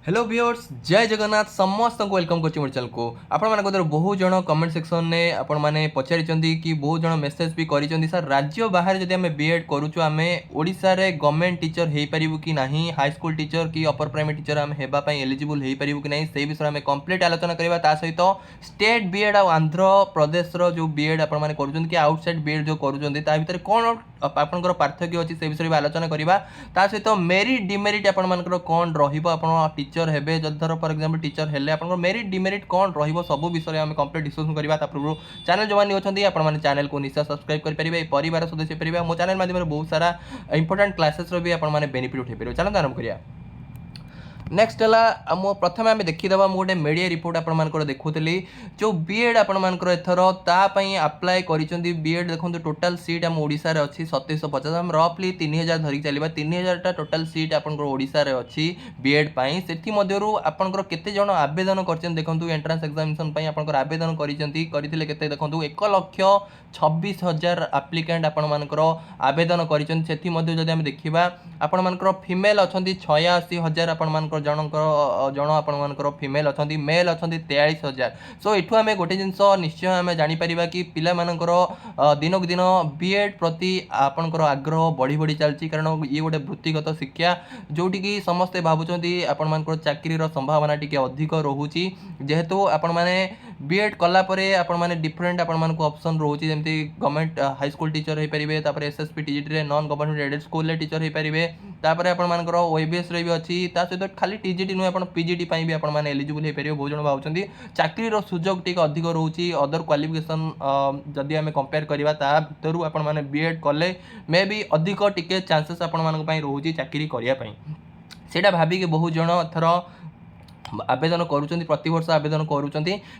Hello viewers जय जगन्नाथ समस्त को वेलकम कर चैनल को आपण मान बहुत जन कमेंट सेक्शन में आपण मैंने पचारि कि बहुत जन मेसेज भी करिसेंती सर राज्य बाहर जदि आम बीएड करूछु आम ओडिशा रे गवर्नमेंट टीचर हो पारिबु कि नहीं हाई स्कूल टीचर कि अपर प्राइमरी टीचर आम हेबा पई एलिजिबल हो पारिबु कि नहीं से विषय में कंप्लीट आलोचना करबा ता सहित स्टेट बीएड और आंध्र प्रदेश रो जो बीएड आपण माने करूछन कि आउटसाइड बीएड जो करूछन ता भीतर कोन आपनकर पार्थक्य अछि से विषय में आलोचना करबा ता सहित मेरिट डिमेरिट आपण मानकर कोन रहिबो आपण टीचर हेबे जधर फॉर एग्जांपल टीचर हेले आपन मेरिट डिमेरिट कोन रहिबो सब विषय हम कंप्लीट डिस्कशन करबा ता पूर्व चैनल जो माने अछंती आपन माने चैनल को निश्चय सब्सक्राइब कर परिबे परिवार सदस्य परिबे मो चैनल माध्यम रे बहुत सारा इंपोर्टेंट क्लासेस रो भी आपन माने बेनिफिट उठे परिबे चलो आरंभ करिया। नेक्स्ट है मो प्रथम आम देखीदे गोटे मीडिया रिपोर्ट आपण देखुली जो बीएड आपण एथर तापाई अप्लाई करी बीएड देखो टोटाल सीट आम ओडिशा रे अच्छी 2750 आम रफली 3000 धरिक चलवा 3000 टोटाल सीट आपंकर ओडिशा रे अच्छी बीएड पाई सेठी मध्यरु आपंकर केते जण आवेदन करछन देखंतु एंट्रेंस एग्जामिनेशन पाई आपंकर आवेदन करथिले केते देखंतु 1,26,000 एप्लिकेंट आपण मानकर आवेदन करछन सेठी मध्ये जदि हम देखिबा आपण मानकर फीमेल अछंती 86,000 आपण मानकर जन आपर फिमेल अच्छा मेल अच्छा 43,000 सो यू आम गोटे जिनस निश्चय आम जापर कि पिला दिन को दिन बीएड प्रति आपंकर आग्रह बढ़ी बढ़ी चलती कारण ये गोटे वृत्तिगत शिक्षा जोटि कि समस्ते भावुं आपण मान चाकरी संभावना टी अधिक रोचे जेहेतु आपण मैंने बीएड कलापर आपण मैंने डिफरेन्ट आपण मान ऑप्शन रोचे जमी गवर्नमेंट हाई स्कूल टीचर हो पारे SSP TGT non government aided school teacher हो पारे तापर आपण ओएबीएस भी अच्छी सहित खाली टीजीटी नुहे आप पीजीटी भी आप एलिजिबल हो पारे बहुत जन भावुं चाकरी सुजोग टी अधिक रोचे अदर क्वालिफिकेशन जदि आम कंपेयर करवा ता भितर आपण मैंने बीएड कले मे भी अधिक टिके चांसेस आपण रोचे चाकरी करने सेटा भाविक बहुत जन थर आवेदन करुँच प्रति वर्ष आवेदन करुँच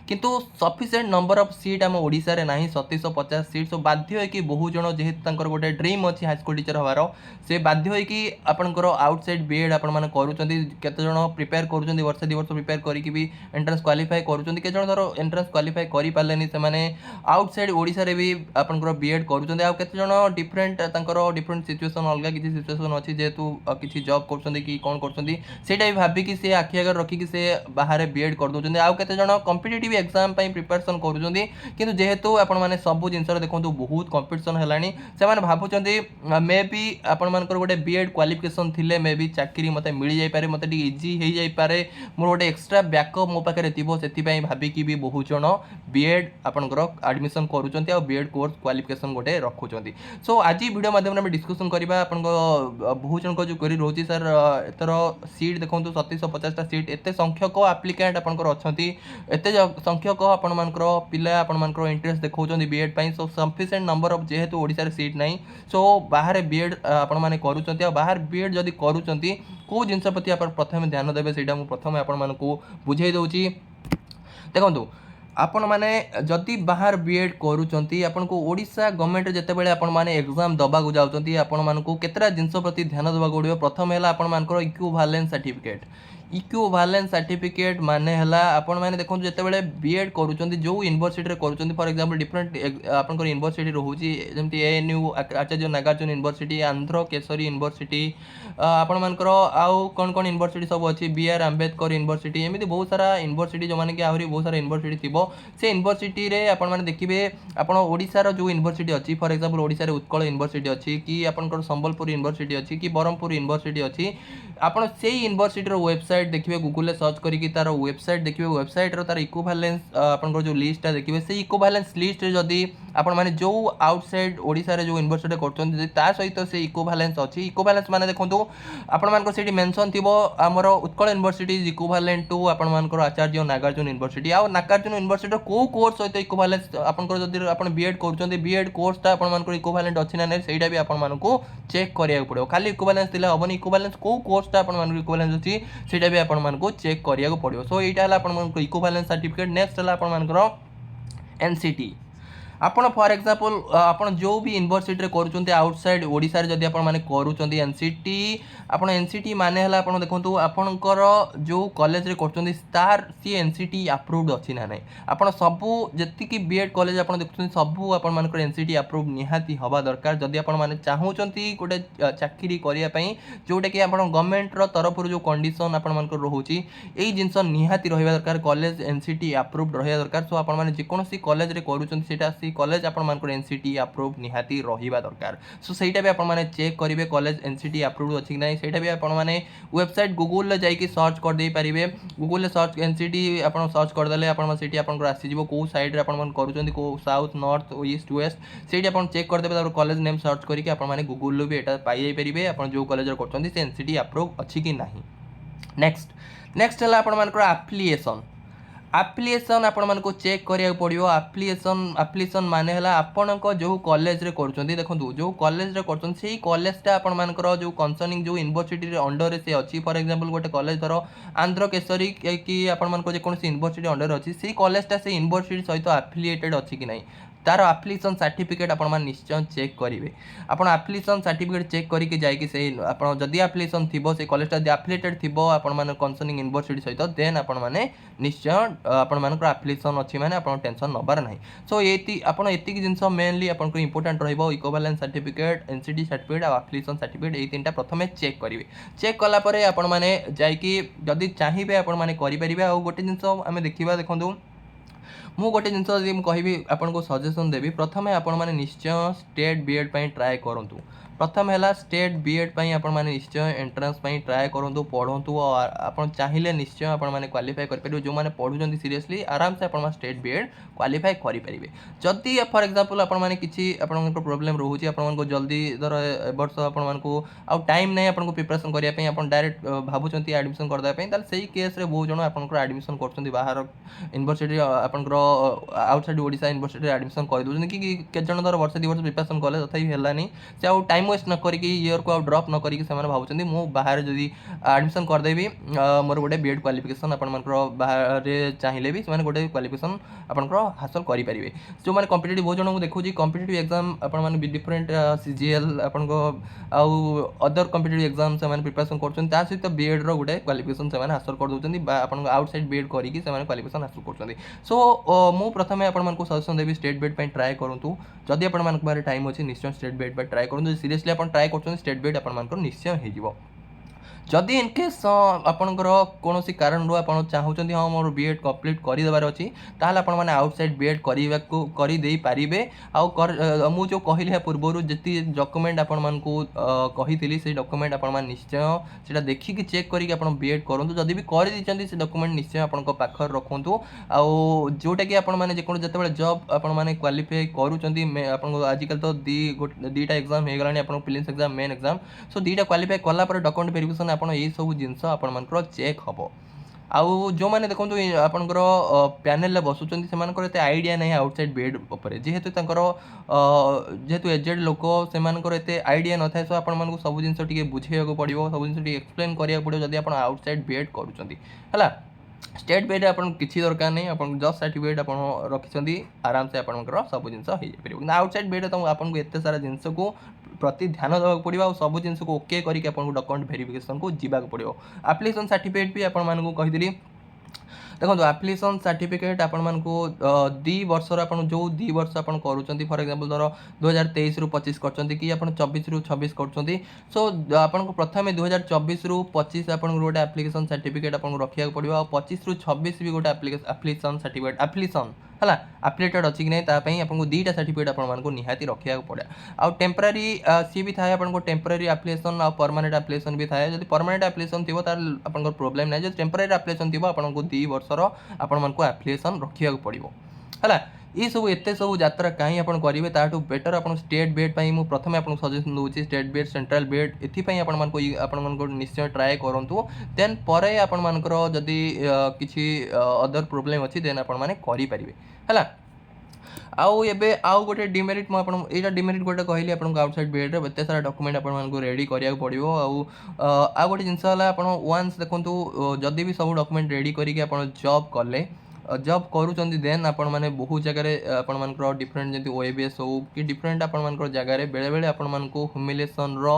किंतु सफिसीयंट नंबर ऑफ सीट आम ओडिशा रे नाही 2750 सीट सो बाध्य है कि बहुत जन जेहेतु गोटे ड्रीम अच्छी हाई स्कूल टीचर हबार से बाध्य है कि आपंकर आउटसाइड बीएड आपण मैंने करुँच केते जन प्रिपेयर करुँच वर्ष 2 वर्ष प्रिपेयर करके भी एंट्रेंस क्वालिफाई करुँच केते जन धर एंट्रेंस क्वालिफाई करि पारलेनी से माने आउटसाइड ओडिशा रे भी आपंकर बीएड करुँच आ केते जन डिफरेंट डिफरेंट सिचुएशन अलग किसी सिचुएशन अच्छी जेहेतु किसी जॉब कर कि कौन कर सेटा भी भाविकी से आखि आगे रखिकी से बाहर बीएड कर दौरान आउ केते जन कॉम्पिटिटिव एग्जाम पई प्रिपरेशन करूछंती किंतु जेहेतु आपण माने सब जिंस देखंतु बहुत कंपटीशन हेलानी से माने भाबुछंती मे बी आपण मानकर गोटे बीएड क्वालिफिकेशन थिले मे बी चाकरी मते मिल जाई पारे मते टी इजी हे जाई पारे मोर गोटे एक्स्ट्रा बैकअप मो पाखरे थिबो सेति पई भाबिकी भी बहुत जन बीएड आपनकर एडमिशन करूछंती आ बीएड कोर्स क्वालिफिकेशन गोटे रखुछंती सो आज वीडियो माध्यम में डिस्कशन करबा आपण बहुत जन को जो करी रहउची सर एतर सीट देखंतु 2750 टा सीट एते संख्यक एप्लिकेंट आपंकर अच्छा एत संख्यक आपण पिला आपण इंटरेस्ट देखा बीएड पाई सो सफिसीयंट नंबर ऑफ जेहेतु ओडिशा सीट नहीं सो बाहर बीएड आपण मैंने करुँच बाहर बीएड जदि करुँच कौ जिनस प्रति आप प्रथम ध्यान देवे से प्रथम आपण बुझे दूसरी देखो आपण माने जदि बाहर बीएड करूचंती आपण को ओडिशा गवर्नमेंट जेतेबेले आपण माने एग्जाम दबा को जाउचंती आपण मानकू केतरा जिंस प्रति ध्यान देबा पड़िबो प्रथम हैला आपण मानकर इक्विवेलेंस सर्टिफिकेट इक्विवेलेंस सर्टिफिकेट माने हैला आपण माने देखो जेतेबेले बीएड करूचंती जो यूनिवर्सिटी रे करूचंती फॉर एग्जांपल डिफरेंट आपनकर यूनिवर्सिटी रहउची जेमति एएनयू आचार्य नागार्जुन यूनिवर्सिटी आंध्र केसरी यूनिवर्सिटी आपण मानकर आउ कोन कोन यूनिवर्सिटी सब अछि बीआर अंबेडकर यूनिवर्सिटी एमिति बहुत सारा यूनिवर्सिटी जो माने कि आहुरी बहुत सारा यूनिवर्सिटी थिबो से यूनिवर्सिटी रे आपण माने देखिबे आपण ओडिसा रो जो यूनिवर्सिटी अछि फॉर एग्जांपल ओडिसा रे उत्कल यूनिवर्सिटी अछि कि आपनकर संबलपुर यूनिवर्सिटी अछि कि बरहमपुर यूनिवर्सिटी अछि आपण से यूनिवर्सिटी रो वेबसाइट देखिबे गूगल रे सर्च करिकि तार वेबसाइट देखिबे वेबसाइट रो तार इक्विवेलेंस आपनकर जो लिस्ट देखिबे से इक्विवेलेंस लिस्ट रे जदी आपण माने जो आउटसाइड ओडिसा रे जो यूनिवर्सिटी करछन ता सहित से इक्विवेलेंस अछि इक्विवेलेंस माने देखंतु आपण मानकर सेठी मेंशन थिबो हमर Utkal university is equivalent to आपण मानकर आचार्य नागार्जुन यूनिवर्सिटी आ नागार्जुन यूनिवर्सिटी को कोर्स सहित इक्विवेलेंस आपनकर जदी आपण बीएड करछन बीएड कोर्स ता आपण मानकर इक्विवेलेंट अछि ना नै सेटा भी आपण मानकू चेक करिया पड़ो खाली इक्विवेलेंस दिले हबनी इक्विवेलेंस को कोर्स ता आपण मानकर इक्विवेलेंस अछि सेटा भी आपण मानकू चेक करिया पड़ो सो एटा हला आपण मानकर इक्विवेलेंस सर्टिफिकेट नेक्स्ट हला आपण मानकर एनसीटी ଆପଣ ଫର୍ ଏକ୍ଜାମ୍ପଲ୍ ଆପଣ ଯେଉଁ ବି ୟୁନିଭର୍ସିଟିରେ କରୁଛନ୍ତି ଆଉଟସାଇଡ୍ ଓଡ଼ିଶାରେ ଯଦି ଆପଣମାନେ କରୁଛନ୍ତି ଏନ୍ସିଟି, ଆପଣ ଏନ୍ସିଟି ମାନେ ହେଲା ଆପଣ ଦେଖନ୍ତୁ ଆପଣଙ୍କର ଯେଉଁ କଲେଜରେ କରୁଛନ୍ତି ତାର ସିଏ ଏନ୍ସିଟି ଆପ୍ରୁଭ୍ଡ ଅଛି ନା ନାହିଁ। ଆପଣ ସବୁ ଯେତିକି ବିଏଡ୍ କଲେଜ ଆପଣ ଦେଖୁଛନ୍ତି ସବୁ ଆପଣମାନଙ୍କର ଏନ୍ସିଟି ଆପ୍ରୁଭ୍ ନିହାତି ହେବା ଦରକାର ଯଦି ଆପଣମାନେ ଚାହୁଁଛନ୍ତି ଗୋଟେ ଚାକିରି କରିବା ପାଇଁ, ଯେଉଁଟାକି ଆପଣ ଗଭର୍ଣ୍ଣମେଣ୍ଟର ତରଫରୁ ଯେଉଁ କଣ୍ଡିସନ୍ ଆପଣମାନଙ୍କର ରହୁଛି ଏଇ ଜିନିଷ ନିହାତି ରହିବା ଦରକାର। କଲେଜ ଏନ୍ସିଟି ଆପ୍ରୁଭ୍ଡ ରହିବା ଦରକାର। ସୋ ଆପଣମାନେ ଯେକୌଣସି କଲେଜରେ କରୁଛନ୍ତି ସେଇଟା ସେଇ କଲେଜ ଆପଣମାନଙ୍କର ଏନ୍ସିଟି ଆପ୍ରୁଭ୍ ନିହାତି ରହିବା ଦରକାର। ସୋ ସେଇଟା ବି ଆପଣମାନେ ଚେକ୍ କରିବେ କଲେଜ ଏନ୍ସିଟି ଆପ୍ରୁଭ୍ଡ ଅଛି କି ନାହିଁ। ସେଇଟା ବି ଆପଣମାନେ ୱେବସାଇଟ୍ ଗୁଗୁଲରେ ଯାଇକି ସର୍ଚ୍ଚ କରିଦେଇପାରିବେ। ଗୁଗୁଲରେ ସର୍ଚ୍ଚ ଏନ୍ସିଟି ଆପଣ ସର୍ଚ୍ଚ କରିଦେଲେ ଆପଣ ସେଇଠି ଆପଣଙ୍କର ଆସିଯିବ କେଉଁ ସାଇଡ଼୍ରେ ଆପଣମାନେ କରୁଛନ୍ତି, କେଉଁ ସାଉଥ୍ ନର୍ଥ ଇଷ୍ଟ ୱେଷ୍ଟ, ସେଇଠି ଆପଣ ଚେକ୍ କରିଦେବେ। ତାପରେ କଲେଜ ନେମ୍ ସର୍ଚ୍ଚ କରିକି ଆପଣମାନେ ଗୁଗୁଲରୁ ବି ଏଇଟା ପାଇଯାଇପାରିବେ ଆପଣ ଯେଉଁ କଲେଜରେ କରୁଛନ୍ତି ସେ ଏନ୍ସିଟି ଆପ୍ରୁଭ୍ ଅଛି କି ନାହିଁ। ନେକ୍ସଟ ହେଲା ଆପଣମାନଙ୍କର ଆପ୍ଲିକେସନ୍। ଆପ୍ଲିକେସନ୍ ଆପଣମାନଙ୍କୁ ଚେକ୍ କରିବାକୁ ପଡ଼ିବ। ଆପ୍ଲିକେସନ୍ ମାନେ ହେଲା ଆପଣଙ୍କ ଯେଉଁ କଲେଜରେ କରୁଛନ୍ତି, ଦେଖନ୍ତୁ ଯେଉଁ କଲେଜରେ କରୁଛନ୍ତି ସେଇ କଲେଜଟା ଆପଣମାନଙ୍କର ଯେଉଁ କନସର୍ନିଂ ଯେଉଁ ୟୁନିଭର୍ସିଟିରେ ଅଣ୍ଡରରେ ସେ ଅଛି। ଫର୍ ଏକ୍ଜାମ୍ପଲ୍ ଗୋଟେ କଲେଜ ଧର ଆନ୍ଧ୍ର କେଶରୀ କି ଆପଣମାନଙ୍କ ଯେକୌଣସି ୟୁନିଭର୍ସିଟି ଅଣ୍ଡରରେ ଅଛି, ସେଇ କଲେଜଟା ସେଇ ୟୁନିଭର୍ସିଟି ସହିତ ଆଫିଲିଏଟେଡ୍ ଅଛି କି ନାହିଁ ତାର ଆପ୍ଲିକେସନ୍ ସାର୍ଟିଫିକେଟ୍ ଆପଣମାନେ ନିଶ୍ଚୟ ଚେକ୍ କରିବେ। ଆପଣ ଆପ୍ଲିକେସନ୍ ସାର୍ଟିଫିକେଟ୍ ଚେକ୍ କରିକି ଯାଇକି ସେଇ ଆପଣ ଯଦି ଆପ୍ଲିକେସନ୍ ଥିବ ସେଇ କଲେଜଟା ଯଦି ଆଫିଲିଏଟେଡ୍ ଥିବ ଆପଣମାନଙ୍କ କନସର୍ନିଂ ୟୁନିଭର୍ସିଟି ସହିତ, ଦେନ୍ ଆପଣମାନେ ନିଶ୍ଚୟ ଆପଣମାନଙ୍କର ଆପ୍ଲିକେସନ୍ ଅଛି ମାନେ ଆପଣ ଟେନସନ୍ ନେବାର ନାହିଁ। ସୋ ଆପଣ ଏତିକି ଜିନିଷ ମେନଲି ଆପଣଙ୍କର ଇମ୍ପୋର୍ଟାଣ୍ଟ ରହିବ। ଇକ୍ୱାଲେନ୍ସ ସାର୍ଟିଫିକେଟ୍, ଏନ୍ସିଟି ସାର୍ଟିଫିକେଟ୍ ଆଉ ଆପ୍ଲିକେସନ୍ ସାର୍ଟିଫିକେଟ୍ ଏଇ ତିନିଟା ପ୍ରଥମେ ଚେକ୍ କରିବେ। ଚେକ୍ କଲା ପରେ ଆପଣମାନେ ଯାଇକି ଯଦି ଚାହିଁବେ ଆପଣମାନେ କରିପାରିବେ। ଆଉ ଗୋଟେ ଜିନିଷ ଆମେ ଦେଖିବା, ଦେଖନ୍ତୁ ମୁଁ ଗୋଟେ ଜିନିଷ ଯଦି ମୁଁ କହିବି ଆପଣଙ୍କୁ ସଜେସନ୍ ଦେବି, ପ୍ରଥମେ ଆପଣମାନେ ନିଶ୍ଚୟ ଷ୍ଟେଟ୍ ବିଏଡ୍ ପାଇଁ ଟ୍ରାଏ କରନ୍ତୁ। ପ୍ରଥମେ ହେଲା ଷ୍ଟେଟ୍ ବିଏଡ୍ ପାଇଁ ଆପଣମାନେ ନିଶ୍ଚୟ ଏଣ୍ଟ୍ରାନ୍ସ ପାଇଁ ଟ୍ରାଏ କରନ୍ତୁ, ପଢ଼ନ୍ତୁ। ଆପଣ ଚାହିଁଲେ ନିଶ୍ଚୟ ଆପଣମାନେ କ୍ୱାଲିଫାଏ କରିପାରିବେ। ଯେଉଁମାନେ ପଢ଼ୁଛନ୍ତି ସିରିୟସଲି ଆରାମସେ ଆପଣମାନେ ଷ୍ଟେଟ୍ ବିଏଡ୍ କ୍ୱାଲିଫାଏ କରିପାରିବେ। ଯଦି ଫର୍ ଏକ୍ଜାମ୍ପଲ୍ ଆପଣମାନେ କିଛି ଆପଣଙ୍କର ପ୍ରୋବ୍ଲେମ୍ ରହୁଛି, ଆପଣମାନଙ୍କୁ ଜଲ୍ଦି ଧର ଏ ବର୍ଷ ଆପଣମାନଙ୍କୁ ଆଉ ଟାଇମ୍ ନାହିଁ ଆପଣଙ୍କୁ ପ୍ରିପାରେସନ୍ କରିବା ପାଇଁ, ଆପଣ ଡାଇରେକ୍ଟ ଭାବୁଛନ୍ତି ଆଡ଼ମିସନ୍ କରିଦେବା ପାଇଁ, ତାହେଲେ ସେଇ କେସ୍ରେ ବହୁତ ଜଣ ଆପଣଙ୍କର ଆଡ଼ମିସନ୍ କରୁଛନ୍ତି ବାହାର ୟୁନିଭର୍ସିଟି ଆପଣଙ୍କର ଆଉଟସାଇଡ୍ ଓଡ଼ିଶା ୟୁନିଭର୍ସିଟିରେ ଆଡ଼ମିସନ୍ କରିଦେଉଛନ୍ତି। କି କେତେ ଜଣ ଧର ବର୍ଷେ ଦୁଇ ବର୍ଷ ପ୍ରିପାରେସନ୍ କଲେ ତଥାପି ହେଲାନି, ସେ ଆଉ ଟାଇମ୍ ୱେଷ୍ଟ ନ କରିକି ଇୟର୍କୁ ଆଉ ଡ୍ରପ୍ ନ କରିକି ସେମାନେ ଭାବୁଛନ୍ତି ମୁଁ ବାହାରେ ଯଦି ଆଡ଼ମିସନ୍ କରିଦେବି ମୋର ଗୋଟେ ବିଏଡ୍ କ୍ୱାଲିଫିକେସନ୍ ଆପଣଙ୍କର ବାହାରେ ଚାହିଁଲେ ବି ସେମାନେ ଗୋଟେ କ୍ୱାଲିଫିକେସନ୍ ଆପଣଙ୍କର ହାସଲ କରିପାରିବେ। ଯେଉଁମାନେ କମ୍ପିଟେଟିଭ୍ ବହୁତ ଜଣ ମୁଁ ଦେଖୁଛି କମ୍ପିଟେଟିଭ୍ ଏକ୍ଜାମ୍ ଆପଣମାନେ ଡିଫରେଣ୍ଟ ସିଜିଏଲ୍ ଆପଣଙ୍କ ଆଉ ଅଦର କମ୍ପିଟେଟିଭ୍ ଏକ୍ଜାମ୍ ସେମାନେ ପ୍ରିପାରେସନ୍ କରୁଛନ୍ତି, ତା ସହିତ ବିଏଡ୍ର ଗୋଟେ କ୍ୱାଲିଫିକେସନ୍ ସେମାନେ ହାସଲ କରିଦେଉଛନ୍ତି ବା ଆପଣଙ୍କ ଆଉଟସାଇଡ୍ ବିଏଡ୍ କରିକି ସେମାନେ କ୍ୱାଲିଫିକେସନ୍ ହାସଲ କରୁଛନ୍ତି। ସୋ ମୁଁ ପ୍ରଥମେ ଆପଣମାନଙ୍କୁ ସଜେସନ୍ ଦେବି ଷ୍ଟେଟ୍ ବିଏଡ୍ ପାଇଁ ଟ୍ରାଏ କରନ୍ତୁ। ଯଦି ଆପଣମାନଙ୍କ ପାଖରେ ଟାଇମ୍ ଅଛି ନିଶ୍ଚୟ ଷ୍ଟେଟ୍ ବିଏଡ୍ ପାଇଁ ଟ୍ରାଏ କରନ୍ତୁ। ସିରିୟସଲି ଆପଣ ଟ୍ରାଏ କରୁଛନ୍ତି ଷ୍ଟେଟ୍ ବିଏଡ୍ ଆପଣମାନଙ୍କର ନିଶ୍ଚୟ ହେଇଯିବ। ଯଦି ଇନକେସ୍ ଆପଣଙ୍କର କୌଣସି କାରଣରୁ ଆପଣ ଚାହୁଁଛନ୍ତି ହଁ ମୋର ବିଏଡ୍ କମ୍ପ୍ଲିଟ୍ କରିଦେବାର ଅଛି, ତାହେଲେ ଆପଣମାନେ ଆଉଟସାଇଡ୍ ବିଏଡ୍ କରିଦେଇପାରିବେ। ଆଉ ମୁଁ ଯେଉଁ କହିଲି ଏହା ପୂର୍ବରୁ ଯେତିକି ଡକୁମେଣ୍ଟ ଆପଣମାନଙ୍କୁ କହିଥିଲି ସେଇ ଡକୁମେଣ୍ଟ ଆପଣମାନେ ନିଶ୍ଚୟ ସେଇଟା ଦେଖିକି ଚେକ୍ କରିକି ଆପଣ ବିଏଡ୍ କରନ୍ତୁ। ଯଦି ବି କରିଦେଇଛନ୍ତି ସେ ଡକୁମେଣ୍ଟ ନିଶ୍ଚୟ ଆପଣଙ୍କ ପାଖରେ ରଖନ୍ତୁ। ଆଉ ଯେଉଁଟାକି ଆପଣମାନେ ଯେତେବେଳେ ଜବ୍ ଆପଣମାନେ କ୍ୱାଲିଫାଏ କରୁଛନ୍ତି, ଆପଣଙ୍କୁ ଆଜିକାଲି ତ ଦୁଇଟା ଏକ୍ଜାମ୍ ହେଇଗଲାଣି, ଆପଣଙ୍କ prelims exam main exam. So ଦୁଇଟା କ୍ୱାଲିଫାଏ କଲା ପରେ ଡକୁମେଣ୍ଟ ଭେରିଫିକେସନ୍ ଆପଣ ଏଇସବୁ ଜିନିଷ ଆପଣମାନଙ୍କର ଚେକ୍ ହେବ। ଆଉ ଯେଉଁମାନେ ଦେଖନ୍ତୁ ଆପଣଙ୍କର ପ୍ୟାନେଲରେ ବସୁଛନ୍ତି ସେମାନଙ୍କର ଏତେ ଆଇଡ଼ିଆ ନାହିଁ ଆଉଟସାଇଡ୍ ବିଏଡ୍ ଉପରେ, ଯେହେତୁ ଏଜେଡ୍ ଲୋକ ସେମାନଙ୍କର ଏତେ ଆଇଡ଼ିଆ ନଥାଏ। ସୋ ଆପଣମାନଙ୍କୁ ସବୁ ଜିନିଷ ଟିକେ ବୁଝେଇବାକୁ ପଡ଼ିବ, ସବୁ ଜିନିଷ ଟିକେ ଏକ୍ସପ୍ଲେନ୍ କରିବାକୁ ପଡ଼ିବ ଯଦି ଆପଣ ଆଉଟସାଇଡ୍ ବିଏଡ୍ କରୁଛନ୍ତି ହେଲା। ଷ୍ଟେଟ୍ ବିଏଡ୍ ଆପଣଙ୍କୁ କିଛି ଦରକାର ନାହିଁ, ଆପଣ ଜଷ୍ଟ ସାର୍ଟିଫିକେଟ୍ ଆପଣ ରଖିଛନ୍ତି ଆରାମସେ ଆପଣଙ୍କର ସବୁ ଜିନିଷ ହେଇଯାଇପାରିବ। କିନ୍ତୁ ଆଉଟସାଇଡ୍ ବିଏଡ୍ ଆପଣଙ୍କୁ ଏତେ ସାରା ଜିନିଷକୁ ପ୍ରତି ଧ୍ୟାନ ଦେବାକୁ ପଡ଼ିବ, ଆଉ ସବୁ ଜିନିଷକୁ ଓକେ କରିକି ଆପଣଙ୍କୁ ଡକୁମେଣ୍ଟ ଭେରିଫିକେସନ୍କୁ ଯିବାକୁ ପଡ଼ିବ। ଆପ୍ଲିକେସନ୍ ସାର୍ଟିଫିକେଟ୍ ବି ଆପଣମାନଙ୍କୁ କହିଥିଲି, ଦେଖନ୍ତୁ ଆପ୍ଲିକେସନ୍ ସାର୍ଟିଫିକେଟ୍ ଆପଣମାନଙ୍କୁ 2 ବର୍ଷର ଆପଣ ଯେଉଁ 2 ବର୍ଷ ଆପଣ କରୁଛନ୍ତି, ଫର୍ ଏକ୍ଜାମ୍ପଲ୍ ଧର 2023ରୁ 25 କରୁଛନ୍ତି କି ଆପଣ 24ରୁ 26 କରୁଛନ୍ତି। ସୋ ଆପଣଙ୍କୁ ପ୍ରଥମେ 2024ରୁ 25 ଆପଣଙ୍କୁ ଗୋଟେ ଆପ୍ଲିକେସନ୍ ସାର୍ଟିଫିକେଟ୍ ଆପଣଙ୍କୁ ରଖିବାକୁ ପଡ଼ିବ। ଆଉ 25ରୁ 26 ବି ଗୋଟେ ଆପ୍ଲିକେସନ୍ ସାର୍ଟିଫିକେଟ୍ ହେଲା ଆପ୍ଲିକେଟେଡ୍ ଅଛି କି ନାହିଁ ତା ପାଇଁ ଆପଣଙ୍କୁ ଦୁଇଟା ସାର୍ଟିଫିକେଟ୍ ଆପଣମାନଙ୍କୁ ନିହାତି ରଖିବାକୁ ପଡ଼େ। ଆଉ ଟେମ୍ପରାରୀ ସିଏ ବି ଥାଏ ଆପଣଙ୍କୁ ଟେମ୍ପରାରୀ ଆପ୍ଲିକେସନ୍ ଆଉ ପରମାନେଣ୍ଟ ଆପ୍ଲିକେସନ୍ ବି ଥାଏ। ଯଦି ପରମାନେଣ୍ଟ ଆପ୍ଲିକେସନ୍ ଥିବ ତାହେଲେ ଆପଣଙ୍କର ପ୍ରୋବ୍ଲେମ୍ ନାହିଁ, ଯଦି ଟେମ୍ପରାରୀ ଆପ୍ଲିକେସନ୍ ଥିବ ଆପଣଙ୍କୁ 2 ବର୍ଷର ଆପଣମାନଙ୍କୁ ଆପ୍ଲିକେସନ୍ ରଖିବାକୁ ପଡ଼ିବ ହେଲା। ଏସବୁ ଏତେ ସବୁ ଯାତ୍ରା କାହିଁ ଆପଣ କରିବେ, ତାଠୁ ବେଟର୍ ଆପଣ ଷ୍ଟେଟ୍ ବିଏଡ୍ ପାଇଁ ମୁଁ ପ୍ରଥମେ ଆପଣଙ୍କୁ ସଜେସନ୍ ଦେଉଛି ଷ୍ଟେଟ୍ ବିଏଡ୍ ସେଣ୍ଟ୍ରାଲ୍ ବିଏଡ୍ ଏଥିପାଇଁ ଆପଣମାନଙ୍କୁ ନିଶ୍ଚୟ ଟ୍ରାଏ କରନ୍ତୁ। ଦେନ୍ ପରେ ଆପଣମାନଙ୍କର ଯଦି କିଛି ଅଦର ପ୍ରୋବ୍ଲେମ୍ ଅଛି ଦେନ୍ ଆପଣମାନେ କରିପାରିବେ ହେଲା। ଆଉ ଏବେ ଆଉ ଗୋଟେ ଡିମେରିଟ୍ ମୁଁ ଆପଣଙ୍କୁ ଏଇଟା ଡିମେରିଟ୍ ଗୋଟେ କହିଲି ଆପଣଙ୍କୁ ଆଉଟସାଇଡ୍ ବିଏଡ୍ରେ ଏତେ ସାରା ଡକୁମେଣ୍ଟ ଆପଣମାନଙ୍କୁ ରେଡ଼ି କରିବାକୁ ପଡ଼ିବ। ଆଉ ଗୋଟେ ଜିନିଷ ହେଲା ଆପଣ ୱାନ୍ସ ଦେଖନ୍ତୁ ଯଦି ବି ସବୁ ଡକୁମେଣ୍ଟ ରେଡ଼ି କରିକି ଆପଣ ଜବ୍ କଲେ जॉब करूचंती देन आपण माने बहुत जगह आपण मानकर डिफरेंट जंती ओएबीएस हो कि डिफरेंट आपण मानकर जगह बेले बेले आपण मानको ह्यूमिलेशन रो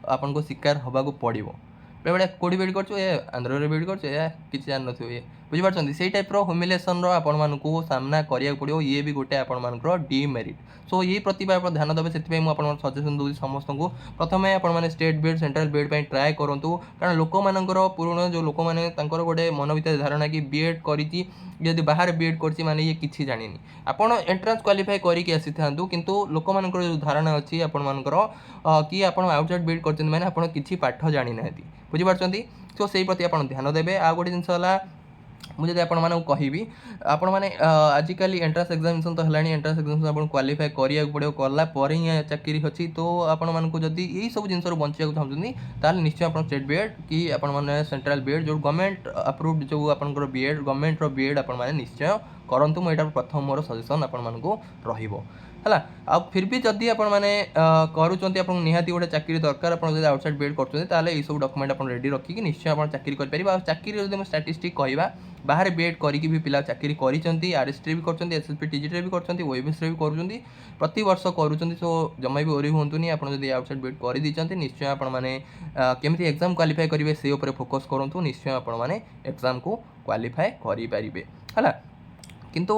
आपण को शिकार हबा को पड़िबो बेले बेले कोडी बेड करछु ए आंध्र रे बेड करछु ए किछि जान नथियो ए बुझि पारछंती सेही टाइप रो ह्यूमिलेशन रो आपण मानको सामना करिया पड़िबो ये भी गोटे आपण मानकर डीमेरिट सो ये प्रतिभा आप ध्यान देवे से मुझे आप सजेसन दूसरी समस्त को प्रथम आपण मैंने स्टेट बेड सेंट्रल बेड पर ट्राए करूँ कारण लोक मानकर पुराणा जो लोक मैंने गोटे मन भर धारणा कि बीएड करी बाहर बीएड कर माने ये किसी जानी आपड़ एंट्रांस क्वालिफाई करके आसी था किंतु लोक मान जो धारणा अच्छी आपर कि आप आउटसाइड बीएड कर मैंने आप किसी पाठ जानी ना बुझीपार तो से प्रति आप ध्यान देवे आ गोटे जिनस मुझे आपण मानक कहबी आपण मैंने आजिकल एंट्रांस एग्जामिनेशन तो है एंट्रांस एग्जामिनेशन आप क्वालिफाई करा पड़ो कलापर ही चाकरी अच्छी तो आपण मानक जदि यही सब जिन बचा चाहते ताल निश्चय आप स्टेट बीएड कि आपण मैंने सेंट्रल बीएड जो गवर्नमेंट अप्रूव्ड जो आपंकर बीएड गवर्नमेंट बीएड आपण मैंने निश्चय करूँ मुझे प्रथम मोर सजेसन आपण मानक रहिबो है आ फिर भी जदि आप करूँच आप निहाती गोटे चाकरी दरकार आप आउटसाइड बीएड कर सब डॉक्यूमेंट आप रेडी रखिकी निश्चय आप चाकरी करेंगे चाकरी जब स्टैटिस्टिक कहवा बाहर बीएड करके भी पिला चाकरी कर आरएसटी भी कर एसएसपी टीजीटी भी कर ओएबीएस भी कर प्रति वर्ष करूँ सो जमा भी ओरी हूँ आप आउटसाइड बीएड कर दीजिए निश्चय आपने केमी एग्जाम क्वालिफाई करेंगे से फोकस करूँ निश्चय आपने एग्जाम को क्वालिफाई करेंगे है किंतु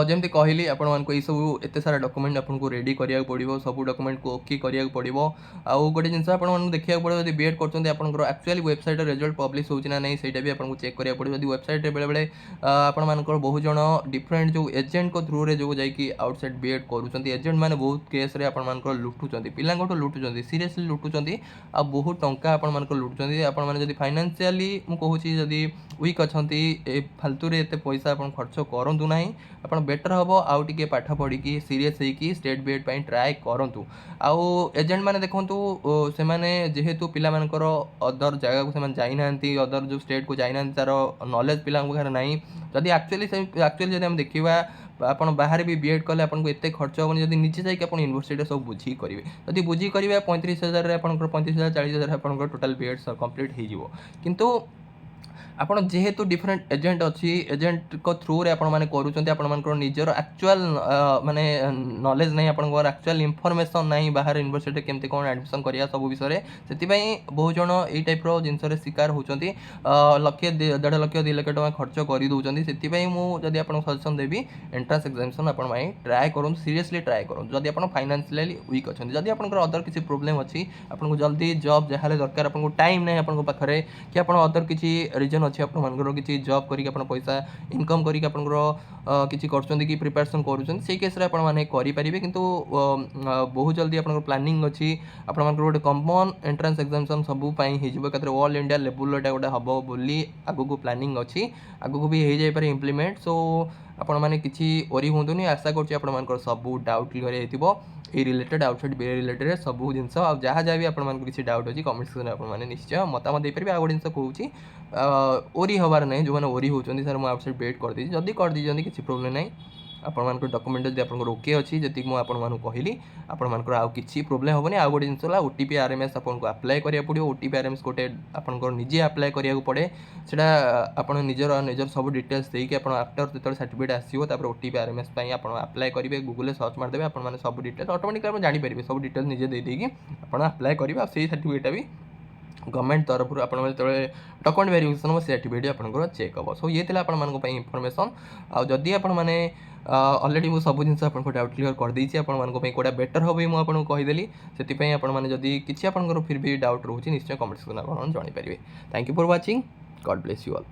जमती कहली आपण मानक ये सब एत सारा डॉक्यूमेंट आपको रेडी करिया पड़ो सब डॉक्यूमेंट को ओके करिया पड़ो आउ गोटे जिन देखा पड़ो जब बीएड कर एक्चुअली वेबसाइट रिजल्ट पब्लिश होना नहीं सहीटा भी आपको चेक करिया पड़ो जब वेबसाइट बेले बेले आपण मानकर बहुत जन डिफरेंट जो एजेंट को थ्रू रे जो जाकि आउटसाइड बीएड करूँ एजेंट मैंने बहुत केस रे आपण मानकर लुटुचंती पिलांगठु लुटुचंती सीरियसली लुटुचंती आ बहुत टंका आपण मानकर लुटुचंती आपण माने जदी फाइनेंशियली मु कहूची जदी वीक अछंती फालतू रे एते पैसा आपण खर्च करंतु ना आप बेटर हम आउ टे पाठ पढ़ी सीरीयस होगी स्टेट बीएड ट्राए करूँ आउ एजेंट मैंने देखूँ से मैंने जेहेतु पिला अदर जगह को जाना अदर जो स्टेट को जाना तार नॉलेज पिला ना जदि एक्चुअली जब देखा आप बाहर भी बीएड कले आपको एत खर्च होनी जब निजे जाकि आप यूनिवर्सिटी सब बुझी करेंगे जब बुझी करेंगे 35,000 आप 35,000 40,000 आप टोटाल बीएड कंप्लीट हो किंतु आप जेहेतु डिफरेंट एजेंट अच्छी एजेंट को थ्रू रे आपण करूँ निजर एक्चुअल माने नॉलेज नहीं आपंकर एक्चुअल इनफॉरमेशन नहीं बाहर यूनिवर्सिटी केमती कौन एडमिशन करिया सब विषय से बहुत जन यही टाइप जिनस शिकार होती लक्षे 1.5 लाख 2 लाख टका खर्च कर दौरान से मुझे आपको सजेसन देवी एंट्रांस एग्जामिनेशन आप ट्राए करूँ सीरीयसली ट्राए करूँ जदि आप फाइनेंशियली वीक अच्छा जदि आप अदर किसी प्रोब्लेम अच्छी आपको जल्दी जॉब जहाँ दरकार आपको टाइम नहीं आपको पाखे कि आप अदर किसी रीजन अच्छी आप किसी जॉब करके पैसा इनकम करके किसी कि प्रिपरेशन करूँ केस करेंगे किंतु बहुत जल्दी आप प्लानिंग अच्छी आप गोटे कॉमन एंट्रांस एग्जामिनेशन सब हो ऑल इंडिया लेवल गोटे हम बोली आगू प्लानिंग अच्छी आगू भी हो जाए इम्प्लीमेंट सो आपण मैंने किसी ओरी हूँ आशा कर सब डाउट क्लियर हो रिलेटेड आउटसाइड बीएड रिलेटेड सब जिन जहाँ जहाँ भी आपको किसी डाउट अच्छी कमेंट सेक्शन में निश्चय मतामत देपारे आ गोटे जिन कहूँ ओरी हबार नहीं जो मैंने ओरी होती सर मुझे आउटसाइड बीएड कर दी जदि कर दी किसी प्रोब्लेम नहीं आपण डॉक्यूमेंट जब आप ओके अच्छी जी मुझे कहली आपर आउ कि प्रोब्लेम हेनी आउ गोटे जिन ओटीपी आरएमएस आपको अप्लाई करा पड़ो ओटीपी आरएमएस गोटे आप निजे अप्लाई करा पड़े से आप निजर निजर सब डिटेल्स देकी आफ्टर जो सर्टिफिकेट आसो ओटीपी आरएमएस आप अप्लाई करेंगे गूगल सर्च मारदेवे आप सब डिटेल्स ऑटोमेटिकली जानीपारे सब डिटेल्स निजे देदेकी आप अप्लाई करेंगे से सर्टिफिकेट भी गवर्नमेंट तरफ आप डॉक्यूमेंट वेरिफिकेशन सर्टिफिकेट आपंकर चेक हम सो ये इनफॉरमेशन आदि आपने ऑलरेडी मुझे सब जिन आपको डाउट क्लियर कर देती कौटा बेटर हम मुझे कहीदेली से आपड़ी किसी आप फिर भी डाउट रोचे निश्चय कमेंट सेक्शन आप जानपारे thank you for watching God bless you all.